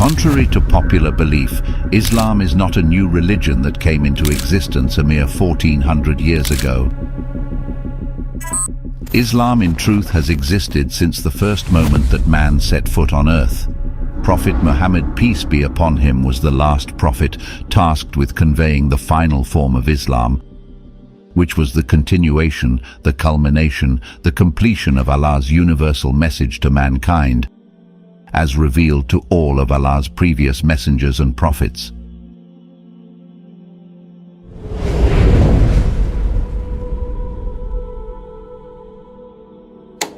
Contrary to popular belief, Islam is not a new religion that came into existence a mere 1400 years ago. Islam in truth has existed since the first moment that man set foot on earth. Prophet Muhammad, peace be upon him, was the last prophet tasked with conveying the final form of Islam, which was the continuation, the culmination, the completion of Allah's universal message to mankind, as revealed to all of Allah's previous messengers and prophets.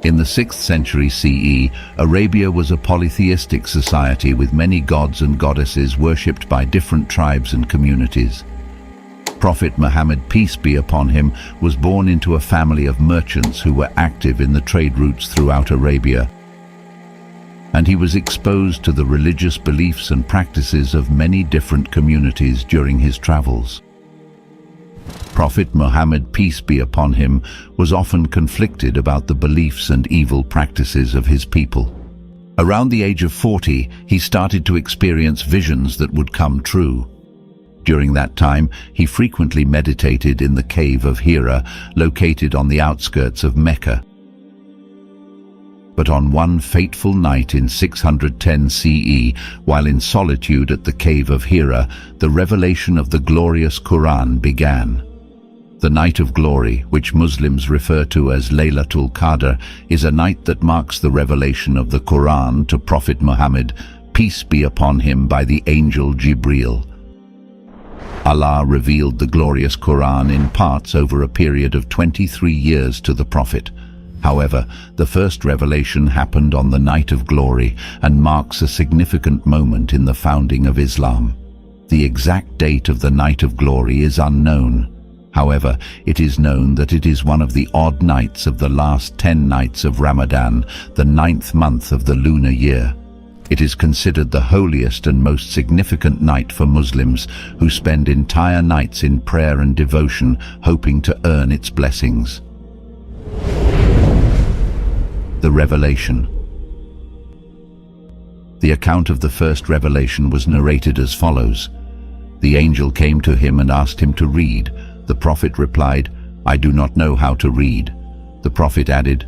In the 6th century CE, Arabia was a polytheistic society with many gods and goddesses worshipped by different tribes and communities. Prophet Muhammad, peace be upon him, was born into a family of merchants who were active in the trade routes throughout Arabia, and he was exposed to the religious beliefs and practices of many different communities during his travels. Prophet Muhammad, peace be upon him, was often conflicted about the beliefs and evil practices of his people. Around the age of 40, he started to experience visions that would come true. During that time, he frequently meditated in the cave of Hira, located on the outskirts of Mecca. But on one fateful night in 610 CE, while in solitude at the cave of Hira, the revelation of the glorious Quran began. The Night of Glory, which Muslims refer to as Laylatul Qadr, is a night that marks the revelation of the Quran to Prophet Muhammad, peace be upon him, by the angel Jibreel. Allah revealed the glorious Quran in parts over a period of 23 years to the Prophet. However, the first revelation happened on the Night of Glory and marks a significant moment in the founding of Islam. The exact date of the Night of Glory is unknown. However, it is known that it is one of the odd nights of the last 10 nights of Ramadan, the 9th month of the lunar year. It is considered the holiest and most significant night for Muslims, who spend entire nights in prayer and devotion, hoping to earn its blessings. The Revelation. The account of the first revelation was narrated as follows. The angel came to him and asked him to read. The prophet replied, "I do not know how to read." The prophet added,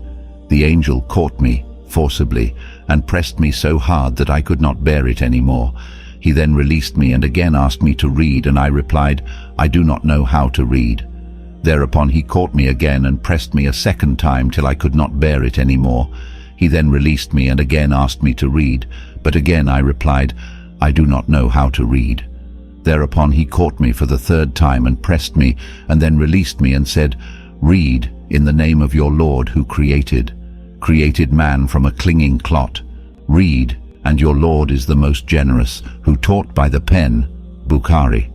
"The angel caught me forcibly and pressed me so hard that I could not bear it anymore. He then released me and again asked me to read, and I replied, 'I do not know how to read.' Thereupon he caught me again and pressed me a second time till I could not bear it any more. He then released me and again asked me to read, but again I replied, 'I do not know how to read.' Thereupon he caught me for the third time and pressed me, and then released me and said, 'Read in the name of your Lord who created man from a clinging clot. Read, and your Lord is the most generous, who taught by the pen.' Bukhari."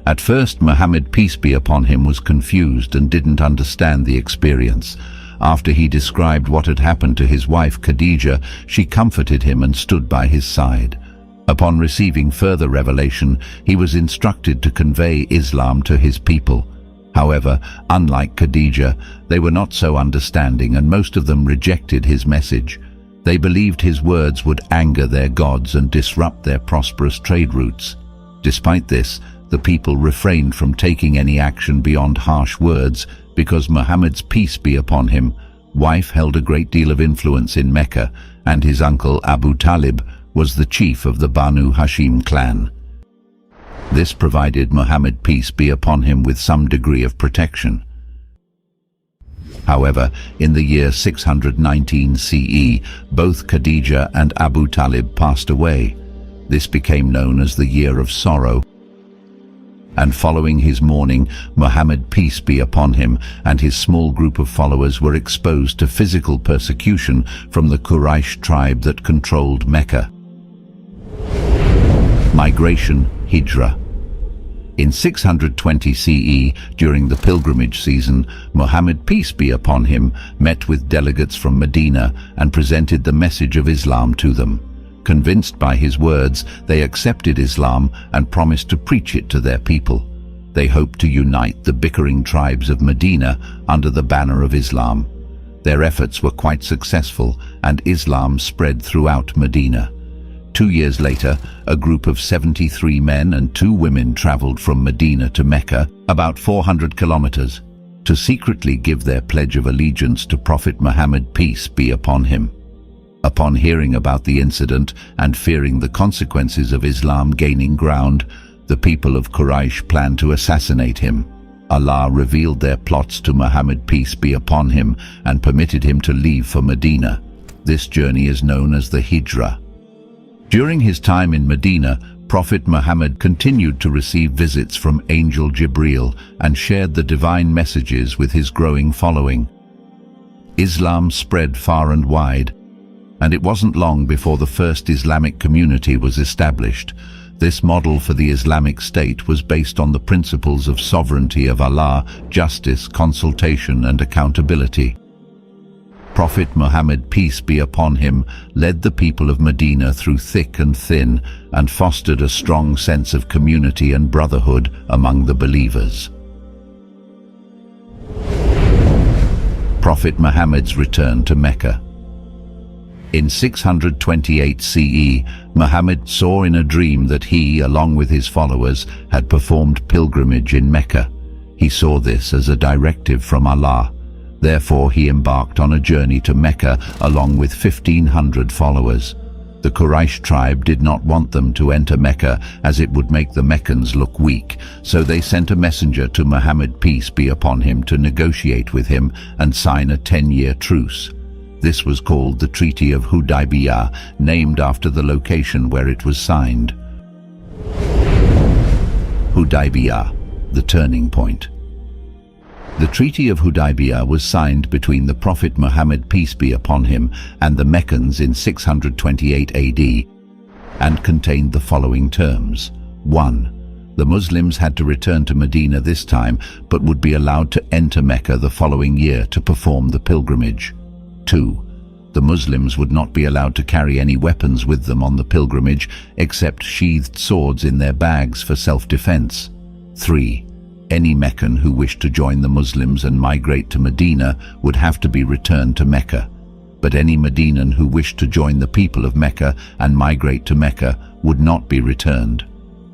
At first, Muhammad, peace be upon him, was confused and didn't understand the experience. After he described what had happened to his wife Khadija, she comforted him and stood by his side. Upon receiving further revelation, he was instructed to convey Islam to his people. However, unlike Khadija, they were not so understanding, and most of them rejected his message. They believed his words would anger their gods and disrupt their prosperous trade routes. Despite this, the people refrained from taking any action beyond harsh words because Muhammad's, peace be upon him, wife held a great deal of influence in Mecca, and his uncle Abu Talib was the chief of the Banu Hashim clan. This provided Muhammad, peace be upon him, with some degree of protection. However, in the year 619 CE, both Khadija and Abu Talib passed away. This became known as the Year of Sorrow, and following his mourning, Muhammad, peace be upon him, and his small group of followers were exposed to physical persecution from the Quraysh tribe that controlled Mecca. Migration, Hijrah. In 620 CE, during the pilgrimage season, Muhammad, peace be upon him, met with delegates from Medina and presented the message of Islam to them. Convinced by his words, they accepted Islam and promised to preach it to their people. They hoped to unite the bickering tribes of Medina under the banner of Islam. Their efforts were quite successful, and Islam spread throughout Medina. 2 years later, a group of 73 men and 2 women traveled from Medina to Mecca, about 400 kilometers, to secretly give their pledge of allegiance to Prophet Muhammad, peace be upon him. Upon hearing about the incident and fearing the consequences of Islam gaining ground, the people of Quraysh planned to assassinate him. Allah revealed their plots to Muhammad, peace be upon him, and permitted him to leave for Medina. This journey is known as the Hijrah. During his time in Medina, Prophet Muhammad continued to receive visits from Angel Jibreel and shared the divine messages with his growing following. Islam spread far and wide, and it wasn't long before the first Islamic community was established. This model for the Islamic State was based on the principles of sovereignty of Allah, justice, consultation, and accountability. Prophet Muhammad, peace be upon him, led the people of Medina through thick and thin and fostered a strong sense of community and brotherhood among the believers. Prophet Muhammad's return to Mecca. In 628 CE, Muhammad saw in a dream that he, along with his followers, had performed pilgrimage in Mecca. He saw this as a directive from Allah. Therefore, he embarked on a journey to Mecca along with 1,500 followers. The Quraysh tribe did not want them to enter Mecca as it would make the Meccans look weak, so they sent a messenger to Muhammad, peace be upon him, to negotiate with him and sign a 10-year truce. This was called the Treaty of Hudaybiyah, named after the location where it was signed. Hudaybiyah, the turning point. The Treaty of Hudaybiyah was signed between the Prophet Muhammad, peace be upon him, and the Meccans in 628 AD and contained the following terms. 1. The Muslims had to return to Medina this time, but would be allowed to enter Mecca the following year to perform the pilgrimage. 2. The Muslims would not be allowed to carry any weapons with them on the pilgrimage except sheathed swords in their bags for self-defense. 3. Any Meccan who wished to join the Muslims and migrate to Medina would have to be returned to Mecca, but any Medinan who wished to join the people of Mecca and migrate to Mecca would not be returned.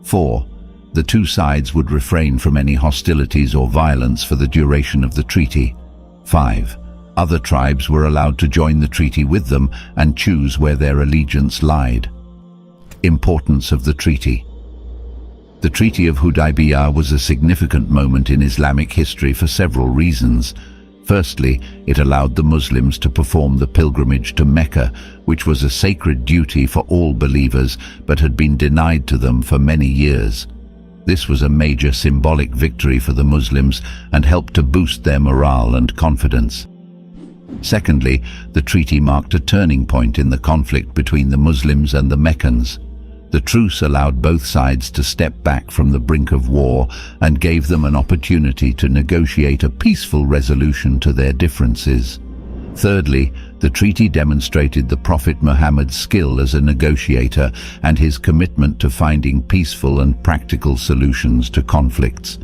4. The two sides would refrain from any hostilities or violence for the duration of the treaty. 5. Other tribes were allowed to join the treaty with them and choose where their allegiance lied. Importance of the treaty. The Treaty of Hudaybiyah was a significant moment in Islamic history for several reasons. Firstly, it allowed the Muslims to perform the pilgrimage to Mecca, which was a sacred duty for all believers but had been denied to them for many years. This was a major symbolic victory for the Muslims and helped to boost their morale and confidence. Secondly, the treaty marked a turning point in the conflict between the Muslims and the Meccans. The truce allowed both sides to step back from the brink of war and gave them an opportunity to negotiate a peaceful resolution to their differences. Thirdly, the treaty demonstrated the Prophet Muhammad's skill as a negotiator and his commitment to finding peaceful and practical solutions to conflicts.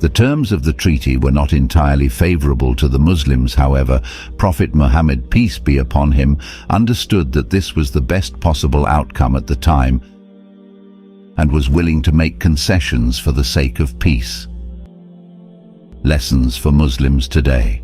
The terms of the treaty were not entirely favorable to the Muslims, however. Prophet Muhammad, peace be upon him, understood that this was the best possible outcome at the time and was willing to make concessions for the sake of peace. Lessons for Muslims today.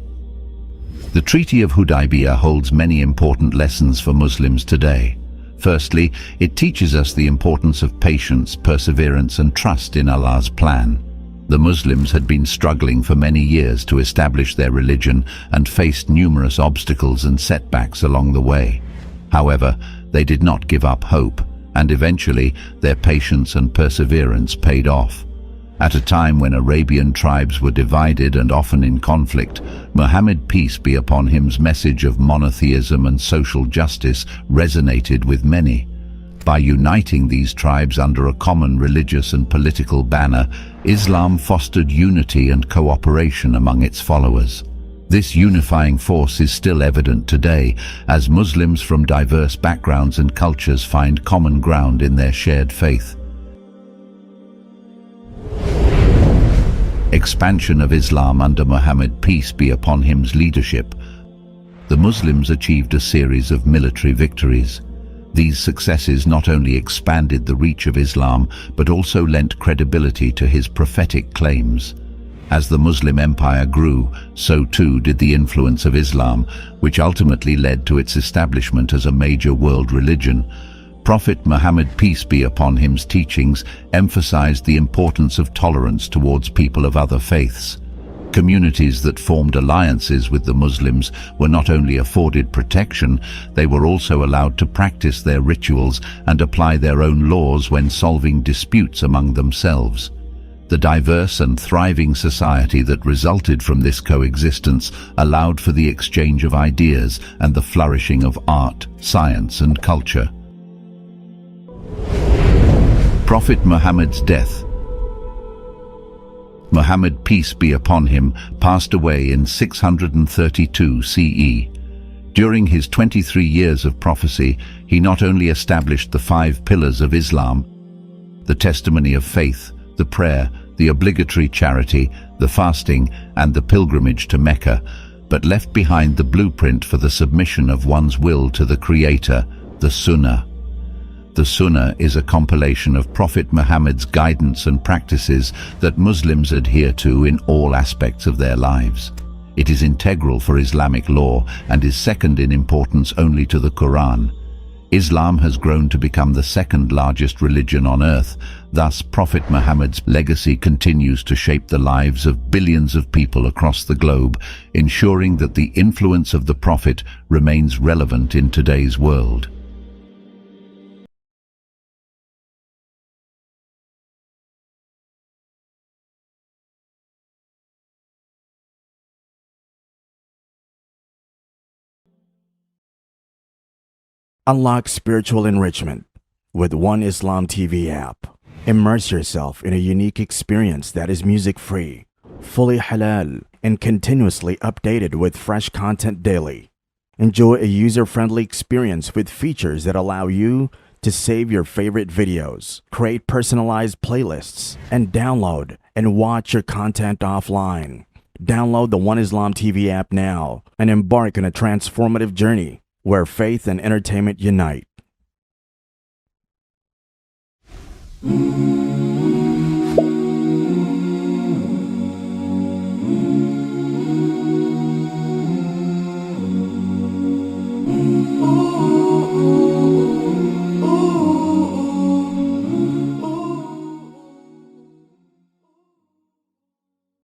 The Treaty of Hudaybiyah holds many important lessons for Muslims today. Firstly, it teaches us the importance of patience, perseverance, and trust in Allah's plan. The Muslims had been struggling for many years to establish their religion and faced numerous obstacles and setbacks along the way. However, they did not give up hope, and eventually their patience and perseverance paid off. At a time when Arabian tribes were divided and often in conflict, Muhammad, peace be upon him's message of monotheism and social justice resonated with many. By uniting these tribes under a common religious and political banner, Islam fostered unity and cooperation among its followers. This unifying force is still evident today, as Muslims from diverse backgrounds and cultures find common ground in their shared faith. Expansion of Islam under Muhammad, peace be upon him's leadership. The Muslims achieved a series of military victories. These successes not only expanded the reach of Islam, but also lent credibility to his prophetic claims. As the Muslim empire grew, so too did the influence of Islam, which ultimately led to its establishment as a major world religion. Prophet Muhammad, peace be upon him's teachings emphasized the importance of tolerance towards people of other faiths. Communities that formed alliances with the Muslims were not only afforded protection, they were also allowed to practice their rituals and apply their own laws when solving disputes among themselves. The diverse and thriving society that resulted from this coexistence allowed for the exchange of ideas and the flourishing of art, science, and culture. Prophet Muhammad's death. Muhammad, peace be upon him, passed away in 632 CE. During his 23 years of prophecy, he not only established the 5 pillars of Islam, the testimony of faith, the prayer, the obligatory charity, the fasting, and the pilgrimage to Mecca, but left behind the blueprint for the submission of one's will to the Creator, the Sunnah. The Sunnah is a compilation of Prophet Muhammad's guidance and practices that Muslims adhere to in all aspects of their lives. It is integral for Islamic law and is second in importance only to the Quran. Islam has grown to become the second largest religion on earth. Thus, Prophet Muhammad's legacy continues to shape the lives of billions of people across the globe, ensuring that the influence of the Prophet remains relevant in today's world. Unlock spiritual enrichment with One Islam TV app. Immerse yourself in a unique experience that is music-free, fully halal, and continuously updated with fresh content daily. Enjoy a user-friendly experience with features that allow you to save your favorite videos, create personalized playlists, and download and watch your content offline. Download the One Islam TV app now and embark on a transformative journey where faith and entertainment unite.